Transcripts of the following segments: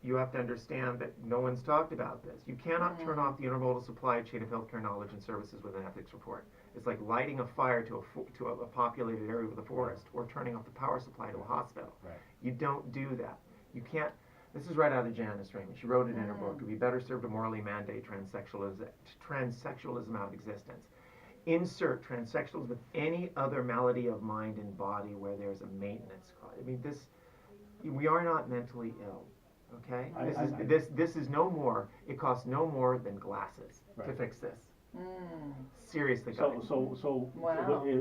you have to understand that no one's talked about this. You cannot turn off the intermodal supply chain of healthcare knowledge and services with an ethics report. It's like lighting a fire to a populated area with a forest, or turning off the power supply to a hospital. Right. You don't do that. You can't. This is right out of Janice Raymond. She wrote it in her book. It would be better served to morally mandate transsexualism out of existence. Insert transsexuals with any other malady of mind and body where there's a maintenance cost. I mean, we are not mentally ill. Okay, this is no more. It costs no more than glasses to fix this. Seriously, guys. So Wow.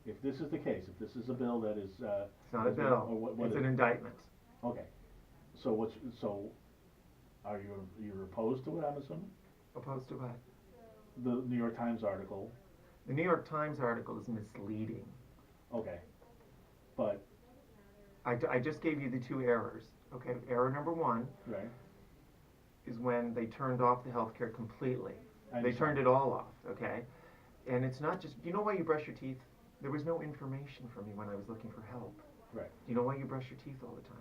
if this is the case, if this is a bill that is It's not a bill. It's an indictment. Okay, so are you're opposed to it? I'm assuming Opposed to what? the New York Times article. The New York Times article is misleading. Okay, but I just gave you the two errors. Okay, error number one right. is when they turned off the healthcare completely. I They understand. turned it all off. Okay, and it's not just. Do you know why you brush your teeth? There was no information for me when I was looking for help. Right. Do you know why you brush your teeth all the time?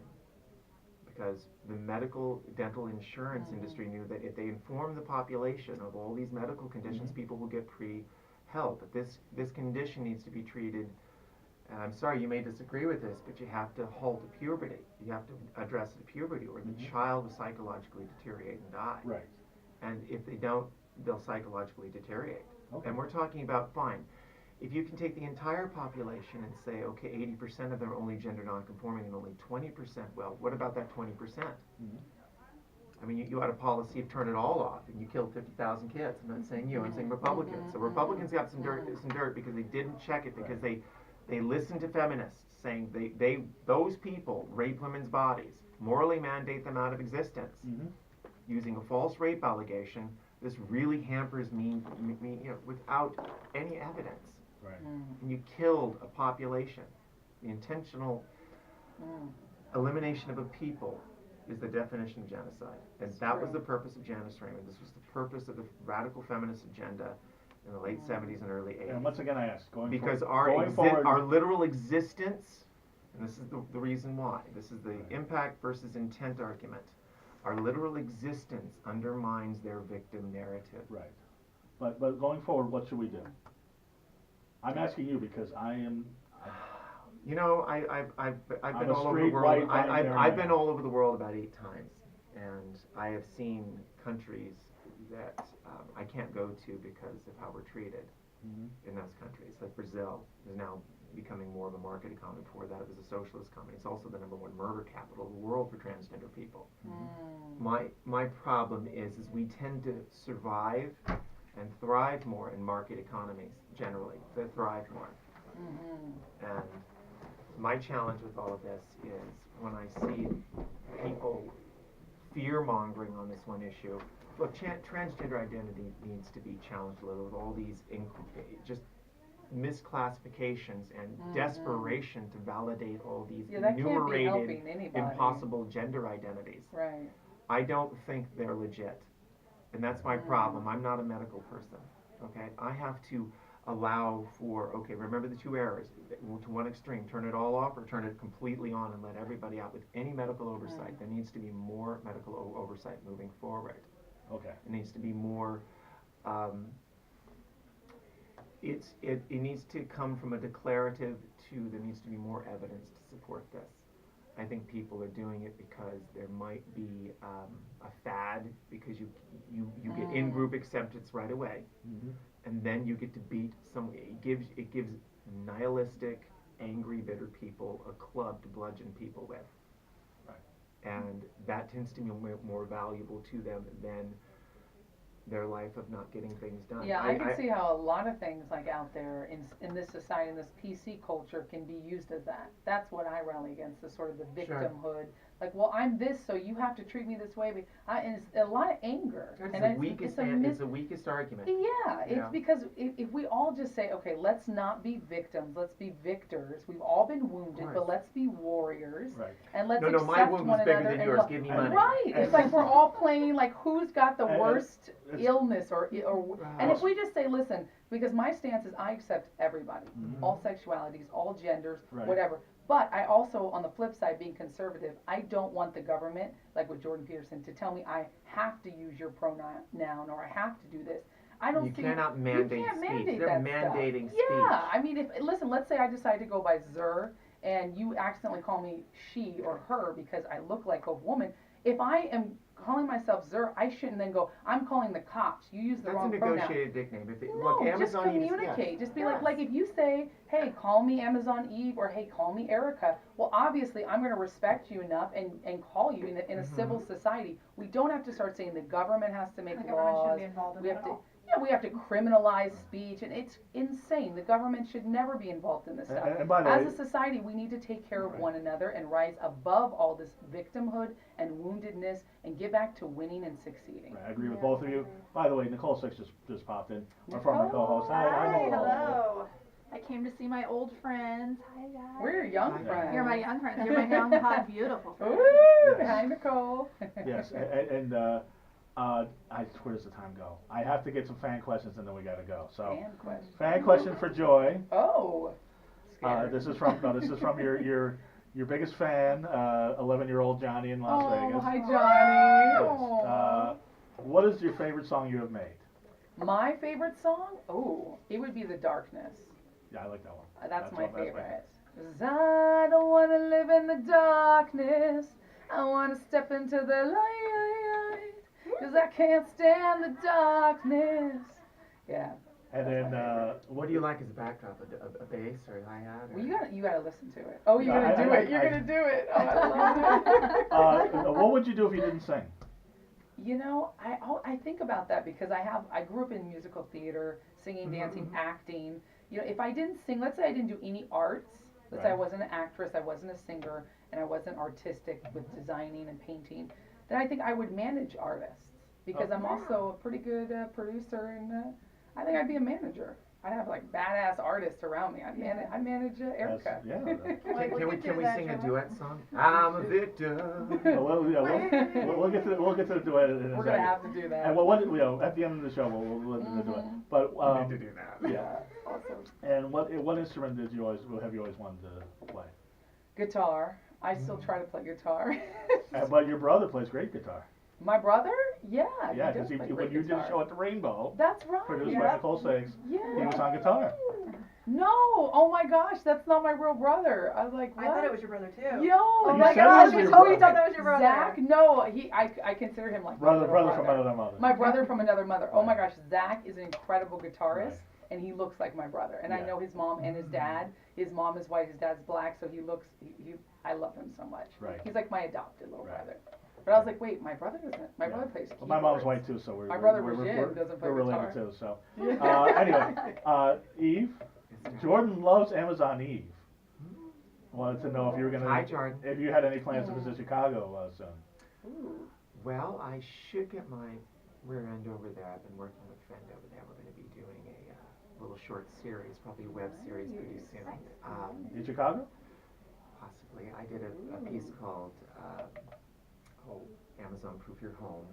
Because the medical dental insurance industry knew that if they inform the population of all these medical conditions, people will get help. But this condition needs to be treated. And I'm sorry, you may disagree with this, but you have to halt the puberty. You have to address the puberty, or the child will psychologically deteriorate and die. Right. And if they don't, they'll psychologically deteriorate. Okay. And we're talking about, fine, if you can take the entire population and say, okay, 80% of them are only gender nonconforming and only 20%, well, what about that 20%? I mean, you had a policy of turn it all off, and you killed 50,000 kids. I'm not saying you, I'm saying Republicans. So Republicans got some dirt because they didn't check it, because they listened to feminists saying those people rape women's bodies, morally mandate them out of existence, using a false rape allegation. This really hampers me, without any evidence. Right. And you killed a population. The intentional elimination of a people is the definition of genocide. And that was the purpose of Janice Raymond. This was the purpose of the radical feminist agenda in the late 70s and early 80s. And once again, I ask, Because forward, our literal existence, and this is the reason why, this is the impact versus intent argument, our literal existence undermines their victim narrative. Right. But going forward, what should we do? I'm asking you because I am. You know, I've I'm been a all over the straight world. white I've been all over the world about 8 times, and I have seen countries that I can't go to because of how we're treated in those countries. Like Brazil is now becoming more of a market economy. Before that, it was a socialist economy. It's also the #1 murder capital of the world for transgender people. My problem is we tend to survive and thrive more in market economies generally. They thrive more. And my challenge with all of this is when I see people fear-mongering on this one issue. Look, transgender identity needs to be challenged a little with all these just misclassifications and desperation to validate all these enumerated impossible gender identities. Right. I don't think they're legit. And that's my problem. I'm not a medical person. Okay? I have to allow for, remember the 2 errors. To one extreme, turn it all off or turn it completely on and let everybody out with any medical oversight. There needs to be more medical oversight moving forward. Okay. It needs to be more, it needs to come from a declarative to, there needs to be more evidence to support this. I think people are doing it because there might be a fad, because you get in-group acceptance right away, and then you get to beat some. It gives nihilistic, angry, bitter people a club to bludgeon people with, and that tends to be more valuable to them than their life of not getting things done. Yeah, I can see how a lot of things like out there in this society, in this PC culture, can be used as that. That's what I rally against, the sort of the victimhood. Like, well, I'm this, so you have to treat me this way. And it's a lot of anger. It's the weakest argument. Yeah, it's because if we all just say, okay, let's not be victims, let's be victors. We've all been wounded, but let's be warriors. Right. And let's No, my wound was bigger than yours. Give me money. Right. It's like we're all playing like who's got the worst illness and if we just say, listen, because my stance is I accept everybody, all sexualities, all genders, whatever. But I also, on the flip side, being conservative, I don't want the government, like with Jordan Peterson, to tell me I have to use your pronoun or I have to do this. I don't You see. cannot mandate you can't speech. mandate They're that mandating stuff. speech. Yeah, I mean, listen, let's say I decide to go by Zer, and you accidentally call me she or her because I look like a woman. If I am calling myself Zer, I shouldn't then go, I'm calling the cops. You use the That's wrong a pronoun. negotiated nickname. No, Look, just Amazon even- communicate. yes. Just be Yes. like if you say, hey, call me Amazon Eve, or hey, call me Erica. Well, obviously, I'm going to respect you enough and call you in a civil society. We don't have to start saying the government has to make The government laws. shouldn't be involved in We that have at to. all. Yeah, we have to criminalize speech, and it's insane. The government should never be involved in this stuff. And by the As way, a society, we need to take care of Right. one another and rise above all this victimhood and woundedness and get back to winning and succeeding. right, I agree with both of you. By the way, Nicole Six just popped in, our former Nicole. co-host. Hi, Nicole. hello. I came to see my old friends. Hi, guys. We're your young Hi. friends. You're my young friends. You're my young, hot, beautiful friends. Ooh, Yes. hi, Nicole. Yes, and where does the time go? I have to get some fan questions and then we gotta go. So, Fan question. fan question for Joy. Oh. Scared. This is from your biggest fan, 11-year-old Johnny in Las Oh, Vegas. hi, Johnny. Yes. Aw. What is your favorite song you have made? My favorite song? Oh, it would be The Darkness. Yeah, I like that one. That's my one- that's favorite. 'Cause I don't want to live in the darkness. I want to step into the light. 'Cause I can't stand the darkness. Yeah. And then, What do you like as a backdrop? A bass or a hi-hat? Or? Well, you gotta listen to it. Oh, you're Yeah, gonna do it. You're gonna do it. Oh, I love it. what would you do if you didn't sing? You know, I think about that because I grew up in musical theater, singing, dancing, acting. You know, if I didn't sing, let's say I didn't do any arts, let's say I Right. wasn't an actress, I wasn't a singer, and I wasn't artistic with designing and painting, then I think I would manage artists because I'm also a pretty good producer, and I think I'd be a manager. I'd have like badass artists around me. I'd manage Erica. Yeah. Can we sing a duet song? I'm a victim. We'll get to the duet in a second. We're gonna have to do that. And at the end of the show we'll do it. But We need to do that. yeah. Awesome. And what instrument have you always wanted to play? Guitar. I still try to play guitar. But your brother plays great guitar. My brother? Yeah. Yeah, does because play when great you did a guitar. show at the Rainbow, That's right. produced by Nicole Six, he was on guitar. No, oh my gosh, that's not my real brother. I was like, what? I thought it was your brother too. Yo, Oh You my said it gosh, was you your totally brother. thought that was your brother. Zach? No, I consider him like my Brother little from another mother. My brother from another mother. Oh my Right. gosh, Zach is an incredible guitarist, Right. and he looks like my brother. And I Yeah. know his mom and his dad. His mom is white, his dad's black, so I love him so much. Right. He's like my adopted little Right. brother. But I was like, wait, my brother doesn't. My brother plays keyboards. Well, my mom's white too, so we're My brother we're, Rajin we're, doesn't play we're related guitar. too. So Yeah. anyway, Eve, It's Jordan loves Amazon Eve. Wanted to know if you were gonna, Hi, Jordan. if you had any plans to visit Chicago soon. Ooh. Well, I should get my rear end over there. I've been working with a friend over there. We're going to be doing a little short series, probably a web series pretty soon. In Chicago? Possibly. I did a piece called Amazon Proof Your Home.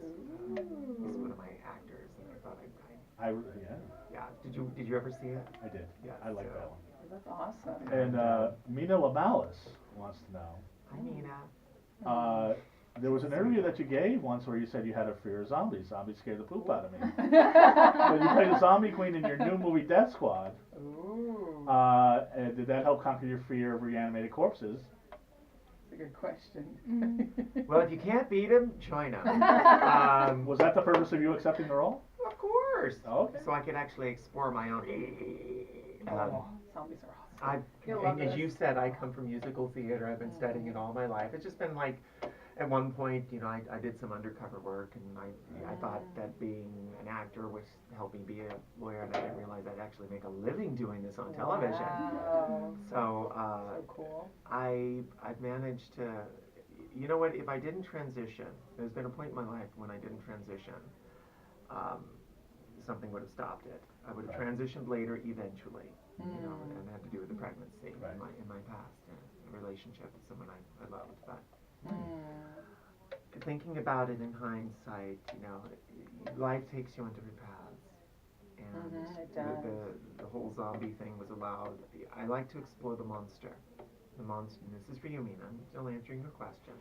He's one of my actors, and I thought yeah. Did you ever see it? I did. Yeah, I like so- that one. That's awesome. And Mina Lamalis wants to know. I mean, There was an interview that you gave once where you said you had a fear of zombies. Zombies scare the poop out of me. But you played a zombie queen in your new movie Death Squad. Ooh. And did that help conquer your fear of reanimated corpses? That's a good question. well, if you can't beat him, join him. Was that the purpose of you accepting the role? Of course. Okay. So I could actually explore my own. Zombies are awesome. You'll love As this. you said, I come from musical theater. I've been studying it all my life. It's just been like, at one point, I did some undercover work, and I thought that being an actor was helping be a lawyer, and I didn't realize I'd actually make a living doing this on television. Wow. So So cool. I've managed to, you know what? If I didn't transition, there's been a point in my life when I didn't transition. Something would have stopped it. I would have transitioned later eventually, and it had to do with the pregnancy Right. in my past, a relationship with someone I loved. But thinking about it in hindsight, life takes you on different paths, and It does. the whole zombie thing was allowed. I like to explore the monster, the monster, this is for you, Mina, I'm still answering your question.